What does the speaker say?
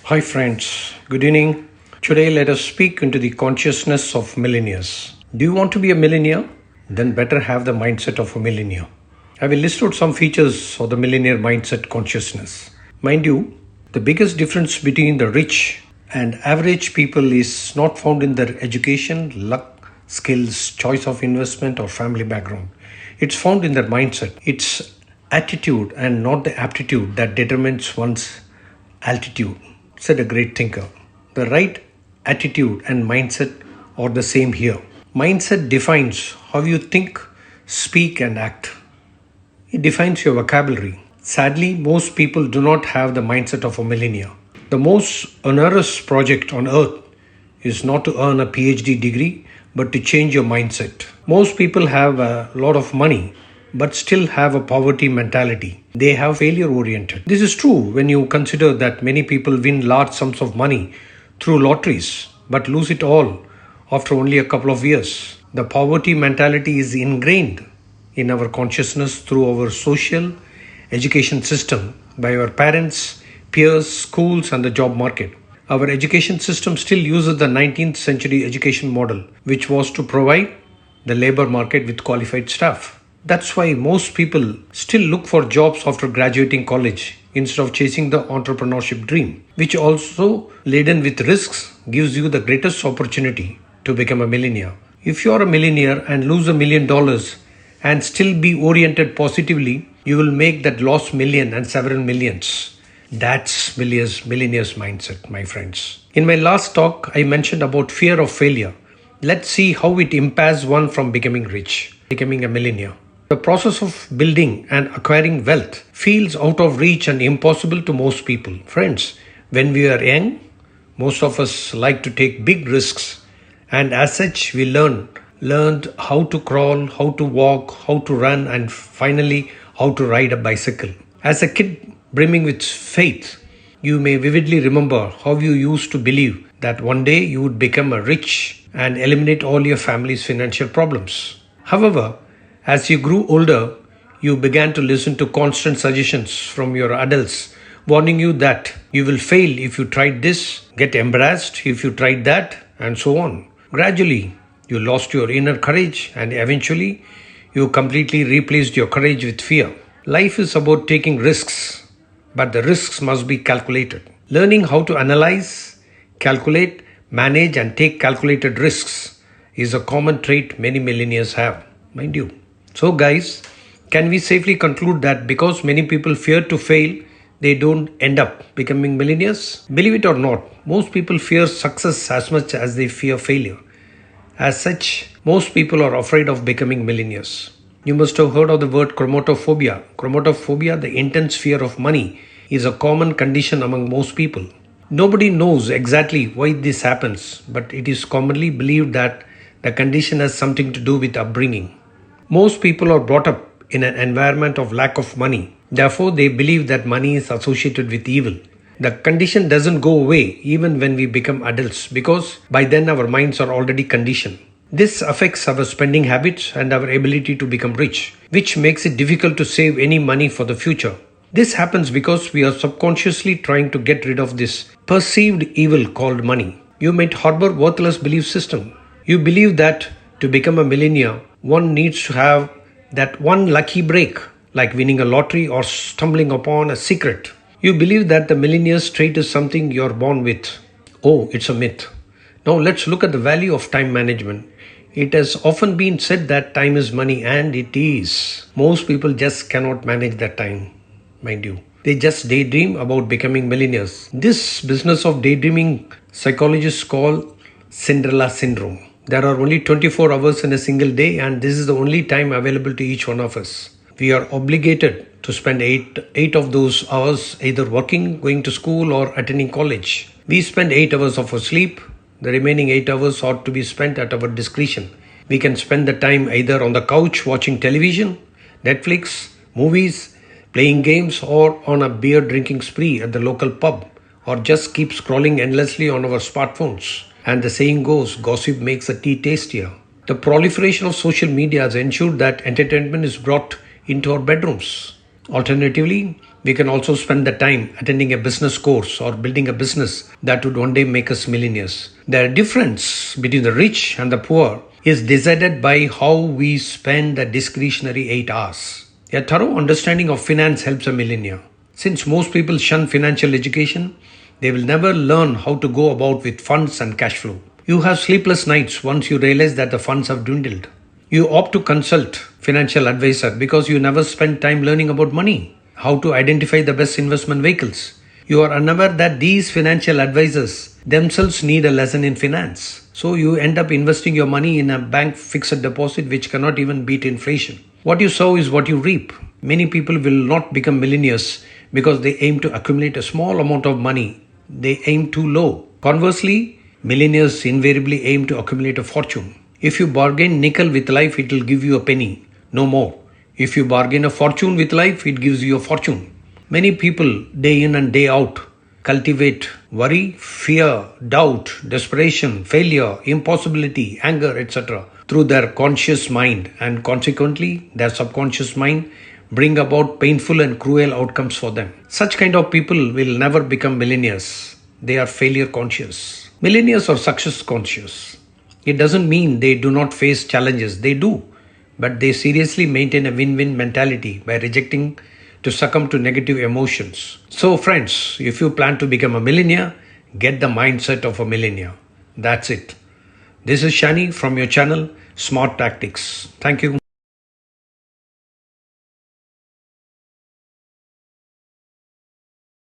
Hi friends, good evening. Today let us speak into the consciousness of millionaires. Do you want to be a millionaire? Then better have the mindset of a millionaire. I will list out some features of the millionaire mindset consciousness. Mind you, the biggest difference between the rich and average people is not found in their education, luck, skills, choice of investment, or family background. It's found in their mindset. It's attitude and not the aptitude that determines one's altitude, said a great thinker. The right attitude and mindset are the same here. Mindset defines how you think, speak, and act. It defines your vocabulary. Sadly, most people do not have the mindset of a millionaire. The most onerous project on earth is not to earn a PhD degree, but to change your mindset. Most people have a lot of money, but still have a poverty mentality. They have failure oriented. This is true when you consider that many people win large sums of money through lotteries, but lose it all after only a couple of years. The poverty mentality is ingrained in our consciousness through our social education system by our parents, peers, schools, and the job market. Our education system still uses the 19th century education model, which was to provide the labor market with qualified staff. That's why most people still look for jobs after graduating college instead of chasing the entrepreneurship dream, which also laden with risks gives you the greatest opportunity to become a millionaire. If you are a millionaire and lose $1 million and still be oriented positively, you will make that lost million and several millions. That's millionaires mindset, my friends. In my last talk, I mentioned about fear of failure. Let's see how it impairs one from becoming rich, becoming a millionaire. The process of building and acquiring wealth feels out of reach and impossible to most people. Friends, when we are young, most of us like to take big risks, and as such we learned how to crawl, how to walk, how to run, and finally how to ride a bicycle. As a kid brimming with faith, you may vividly remember how you used to believe that one day you would become a rich and eliminate all your family's financial problems. However, as you grew older, you began to listen to constant suggestions from your adults warning you that you will fail if you tried this, get embarrassed if you tried that, and so on. Gradually, you lost your inner courage and eventually you completely replaced your courage with fear. Life is about taking risks, but the risks must be calculated. Learning how to analyze, calculate, manage, and take calculated risks is a common trait many millionaires have, mind you. So guys, can we safely conclude that because many people fear to fail, they don't end up becoming millionaires? Believe it or not, most people fear success as much as they fear failure. As such, most people are afraid of becoming millionaires. You must have heard of the word chromatophobia. Chromatophobia, the intense fear of money, is a common condition among most people. Nobody knows exactly why this happens, but it is commonly believed that the condition has something to do with upbringing. Most people are brought up in an environment of lack of money. Therefore, they believe that money is associated with evil. The condition doesn't go away even when we become adults because by then our minds are already conditioned. This affects our spending habits and our ability to become rich, which makes it difficult to save any money for the future. This happens because we are subconsciously trying to get rid of this perceived evil called money. You might harbor worthless belief system. You believe that to become a millionaire, one needs to have that one lucky break, like winning a lottery or stumbling upon a secret. You believe that the millionaire's trait is something you're born with. Oh, it's a myth. Now let's look at the value of time management. It has often been said that time is money, and it is. Most people just cannot manage that time, mind you. They just daydream about becoming millionaires. This business of daydreaming psychologists call Cinderella syndrome. There are only 24 hours in a single day, and this is the only time available to each one of us. We are obligated to spend eight of those hours either working, going to school, or attending college. We spend 8 hours of our sleep. The remaining 8 hours ought to be spent at our discretion. We can spend the time either on the couch watching television, Netflix, movies, playing games, or on a beer drinking spree at the local pub, or just keep scrolling endlessly on our smartphones. And the saying goes, gossip makes the tea tastier. The proliferation of social media has ensured that entertainment is brought into our bedrooms. Alternatively, we can also spend the time attending a business course or building a business that would one day make us millionaires. The difference between the rich and the poor is decided by how we spend the discretionary 8 hours. A thorough understanding of finance helps a millionaire. Since most people shun financial education, they will never learn how to go about with funds and cash flow. You have sleepless nights once you realize that the funds have dwindled. You opt to consult financial advisor because you never spend time learning about money, how to identify the best investment vehicles. You are unaware that these financial advisors themselves need a lesson in finance. So you end up investing your money in a bank fixed deposit which cannot even beat inflation. What you sow is what you reap. Many people will not become millionaires because they aim to accumulate a small amount of money. They aim too low. Conversely, millionaires invariably aim to accumulate a fortune. If you bargain nickel with life, it will give you a penny, no more. If you bargain a fortune with life, it gives you a fortune. Many people, day in and day out, cultivate worry, fear, doubt, desperation, failure, impossibility, anger, etc. through their conscious mind, and consequently, their subconscious mind bring about painful and cruel outcomes for them. Such kind of people will never become millionaires. They are failure conscious. Millionaires are success conscious. It doesn't mean they do not face challenges. They do. But they seriously maintain a win-win mentality by rejecting to succumb to negative emotions. So friends, if you plan to become a millionaire, get the mindset of a millionaire. That's it. This is Shani from your channel, Smartactics. Thank you.